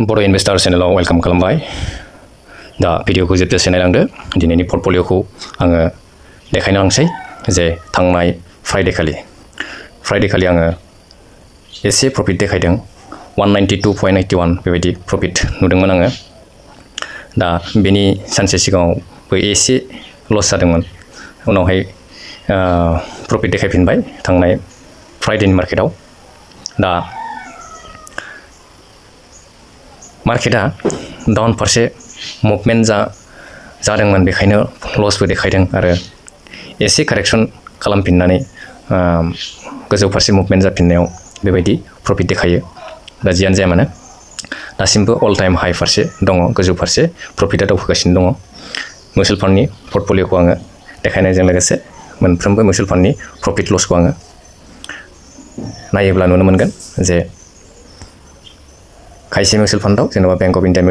Bodo investor channel welcome खालामबाय दा भिडिअखौ जोबजासे नायलांदो दिनैनि पर्टफलिअखौ आङो देखायनो लांसै जे थांनाय फ्राइडे खालि आङो एसे प्रफिट देखायदों 192.81 बेबायदि प्रफिट नुदोंमोन आङो दा बेनि सानसे सिगाङावबो एसे लस जादोंमोन उनावहाय प्रफिट देखायफिनबाय थांनाय फ्राइडेनि मार्केटआव दा मार्केटआ डाउन फारसे मुभमेन्ट जादोंमोन बेखायनो लसबो देखायदों आरो एसे कारेक्सन खालामफिननानै गोजौ फारसे मुभमेन्ट जाफिननायाव बेबायदि प्रफिट देखायो दा जियानो जाया मानो दासिमबो अल टाइम हाई फारसे दङ गोजौ फारसे प्रफिटआ दावखोगासिनो दङ मिउचुवेल फान्डनि पर्टफलिअखौ आङो देखायनायजों लोगोसे मोनफ्रोमबो मिउचुवेल फान्डनि प्रफिट लसखौ आङो नायोब्ला नुनो मोनगोन जे खायसे मिउचुवेल फान्डआव जेनेबा bank of India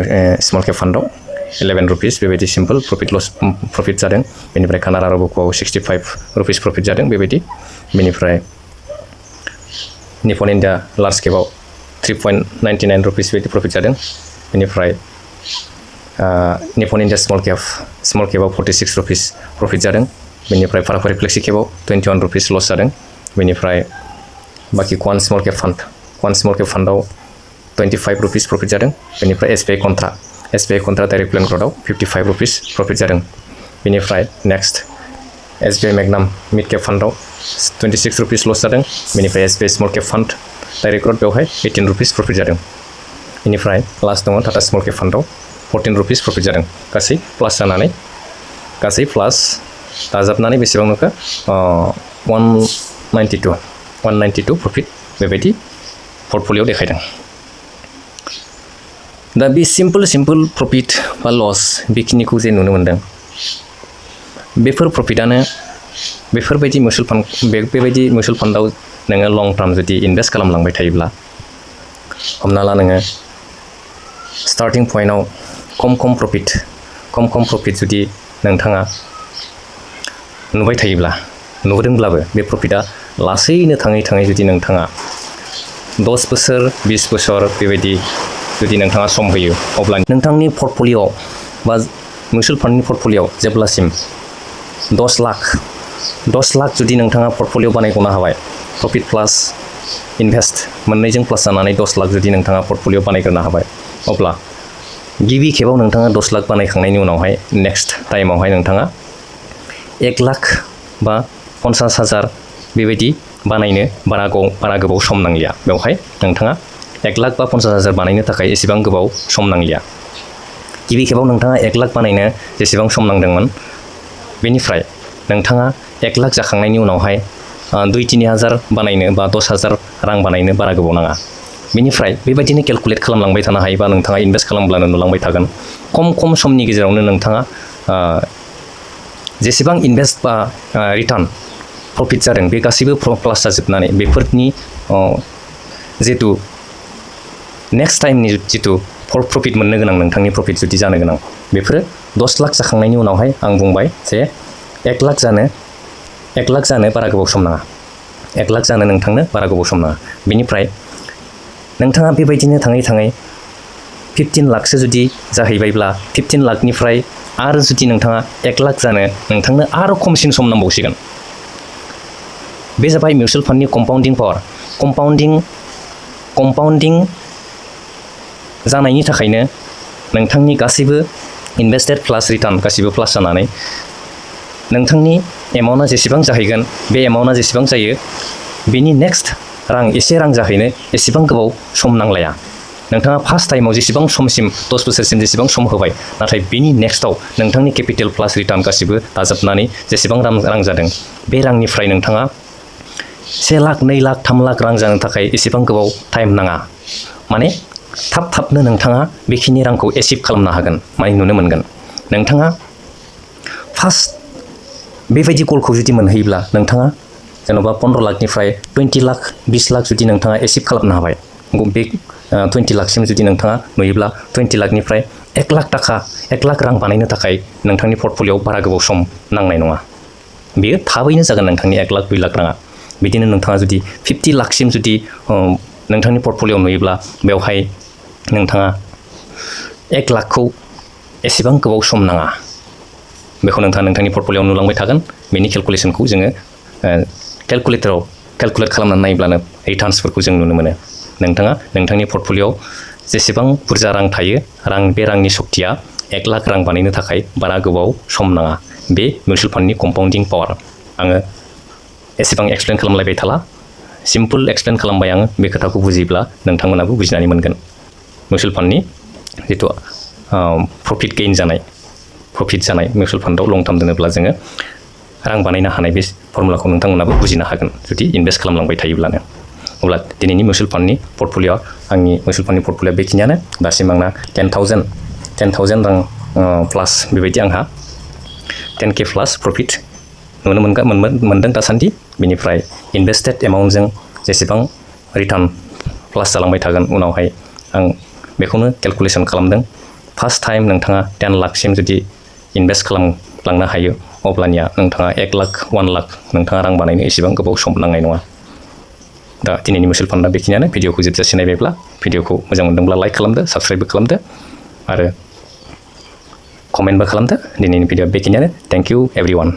small cap फान्डआव 11 रुपिस बेबायदि सिम्पल प्रफिट जादों बेनिफ्राय कानाडा रबक'आव 65 रुपिस प्रफिट जादों बेबायदि बेनिफ्राय निपन इन्डिया लार्ज केपआव 3.99 रुपिस बेबायदि प्रफिट जादों बेनिफ्राय निपन इन्डिया स्मल केपआव 46 रुपिस प्रफिट जादों बेनिफ्राय फाराफारि फ्लेक्सि केपआव 21 रुपिस लस जादों बेनिफ्राय बाखि क्वान स्मल केप फान्डआव 25 रुपिस प्रफिट जादों बेनिफ्राय एसबिआई कन्ट्रा डाइरेक्ट प्लेन ग्र'थआव 55 रुपिस प्रफिट जादों बेनिफ्राय नेक्स्ट एसबिआई मैग्नाम मिड केप फान्डआव 26 रुपिस लस जादों बेनिफ्राय SBI small cap fund direct growth बेवहाय 18 रुपिस प्रफिट जादों बेनिफ्राय लास्ट दङ टाटा स्मल केप फान्डआव 14 रुपिस प्रफिट जादों गासै प्लास जानानै गासै प्लास दाजाबनानै बेसेबां नुखो 192 प्रफिट बेबायदि पर्टफलिअ देखायदों दा बे सिम्पल प्रफिट बा लस बेखिनिखौ जे नुनो मोनदों बेफोर प्रफिटानो बेफोरबायदि मिउचुवेल फान्डआव नोङो लं टार्म जुदि इनभेस्ट खालामलांबाय थायोब्ला हमना ला नोङो स्टार्टिं पइन्टआव खम प्रफिट जुदि नोंथाङा नुबाय थायोब्ला नुदोंब्लाबो बे प्रफिटा लासैनो थाङै जुदि नोंथाङा 10 बोसोर 20 बोसोर बेबायदि जुदि नोंथाङा सम होयो अब्ला नोंथांनि पर्टफलिअ बा मिउचुवेल फान्डनि पर्टफलिअ जेब्लासिम 10 लाख जुदि नोंथाङा पर्टफलिअ बानायगनो हाबाय प्रफिट प्लास इनभेस्ट मोननैजों प्लास जानानै 10 लाख जुदि नोंथाङा पर्टफलिअ बानायग्रोनो हाबाय अब्ला गिबि खेबाव नोंथाङा 10 लाख बानायखांनायनि उनावहाय नेक्स्ट टाइमावहाय नोंथाङा 1 लाख बा 50,000 बेबायदि बानायनो बारा गोबाव सम नांलिया बेवहाय नोंथाङा 1 लाख बा 50,000 बानायनो थाखाय एसेबां गोबाव सम नांलिया गिबि खेबाव नोंथाङा 1 लाख बानायनो जेसेबां सम नांदोंमोन बेनिफ्राय नोंथाङा 1 लाख जाखांनायनि उनावहाय 2-3 हाजार बानायनो बा 10,000 रां बानायनो बारा गोबाव नाङा बेनिफ्राय बेबायदिनो केलकुलेट खालामलांबाय थानो हायोबा नोंथाङा इनभेस्ट खालामब्लानो नुलांबाय थागोन खम समनि गेजेरावनो नोंथाङा जेसेबां इनभेस्ट बा रिटार्न प्रफिट जादों बे गासैबो प्लास जाजोबनानै बेफोरनि जितु नेक्स्ट टाइमनि जितु प्रफिट मोननो गोनां नोंथांनि प्रफिट जुदि जानो गोनां बेफोरो 10 लाख जाखांनायनि उनावहाय आं बुंबाय जे 1 लाख जानो बारा गोबाव सम नाङा 1 लाख जानो नोंथांनो बारा गोबाव सम नाङा बेनिफ्राय नोंथाङा बेबायदिनो थाङै 15 लाखसो जुदि जाहैबायब्ला 15 लाखनिफ्राय आरो जुदि नोंथाङा 1 लाख जानो नोंथांनो आरो खमसिन सम नांबावसिगोन बे जाबाय मिउचुवेल फान्डनि कम्पाउन्डिं पावार कम्पाउन्डिं जानायनि थाखायनो नोंथांनि गासैबो इनभेस्टेड प्लास रिटार्न गासैबो प्लास जानानै नोंथांनि एमाउन्टआ जेसेबां जाहैगोन बे एमाउन्टआ जेसेबां जायो बेनि नेक्स्ट एसे रां जाहैनो एसेबां गोबाव सम नांलाया नोंथाङा फार्स्ट टाइमाव जेसेबां समसिम 10 बोसोरसिम जेसेबां सम होबाय नाथाय बेनि नेक्स्टआव नोंथांनि केपिटेल प्लास रिटार्न गासैबो दाजाबनानै जेसेबां रां जादों बे रांनिफ्राय नोंथाङा 1 लाख 2 लाख 3 लाख रां जानो थाखाय एसेबां गोबाव टाइम नाङा माने थाबनो नोंथाङा बेखिनि रांखौ एचिभ खालामनो हागोन माने नुनो मोनगोन नोंथाङा फार्स्ट बेबायदि गलखौ जुदि मोनहैयोब्ला नोंथाङा जेन'बा 15 लाखनिफ्राय 20 लाख 20 लाख जुदि नोंथाङा एचिभ खालामनो हाबाय बे 20 लाखसिम जुदि नोंथाङा नुयोब्ला 20 लाखनिफ्राय 1 लाख रां बानायनो थाखाय नोंथांनि पर्टफलिअ बारा गोबाव सम नांनाय नङा बेयो थाबैनो जागोन नोंथांनि 1 लाख 2 लाख राङा बिदिनो नोंथाङा जुदि 50 लाखसिम जुदि नोंथांनि पर्टफलिअ नुयोब्ला बेवहाय नोंथाङा 1 लाखखौ एसेबां गोबाव सम नाङा बेखौ नोंथाङा नोंथांनि पर्टफलिय'आव नुलांबाय थागोन बेनि केलकुलेसनखौ जोङो केलकुलेटराव केलकुलेट खालामनानै नायोब्लानो रिटार्न्सफोरखौ जों नुनो मोनो नोंथाङा नोंथांनि पर्टफलिय'आव जेसेबां बुरजा रां थायो बे रांनि सक्तिया 1 लाख रां बानायनो थाखाय बारा गोबाव सम नाङा बे मिउचुवेल फान्डनि कम्पाउन्डिं पावार आङो एसेबां एक्सप्लेन खालामलायबाय थाला सिम्पल एक्सप्लेन खालामबाय आङो बे खोथाखौ बुजिब्ला नोंथांमोनाबो बुजिनानै मोनगोन मिउचुवेल फान्डनि जिथु प्रफिट गेइन जानाय मिउचुवेल फान्डआव लं टार्म दोनोब्ला जोङो रां बानायनो हानाय बे फर्मुलाखौ नोंथांमोनाबो बुजिनो हागोन जुदि इनभेस्ट खालामलांबाय थायोब्लानो अब्ला दिनैनि मिउचुवेल फान्डनि पर्टफलिय'आ आंनि मिउचुवेल फान्डनि पर्टफलिय'आ बेखिनियानो दासिम आंना 10,000 रां प्लास बेबायदि आंहा 10K प्लास प्रफिट नुनो मोनदों दासान्दि बेनिफ्राय इनभेस्टेड एमाउन्टजों जेसेबां रिटार्न प्लास जालांबाय थागोन उनावहाय आं बेखौनो केलकुलेसन खालामदों फार्स्ट टाइम नोंथाङा 10 लाखसिम जुदि इनभेस्ट खालामलांनो हायो अब्लानिया नोंथाङा 1 लाख 1 लाख नोंथाङा रां बानायनो एसेबां गोबाव सम नांनाय नङा दा दिनैनि मिउचुवेल फान्डआ बेखिनियानो भिडिअखौ जोबजासे नायबायब्ला भिडिअखौ मोजां मोनदोंब्ला लाइक खालामदो साबस्क्राइबबो खालामदो आरो कमेन्टबो खालामदो दिनैनि भिडिअआ बेखिनियानो थेंक इउ एभरिवान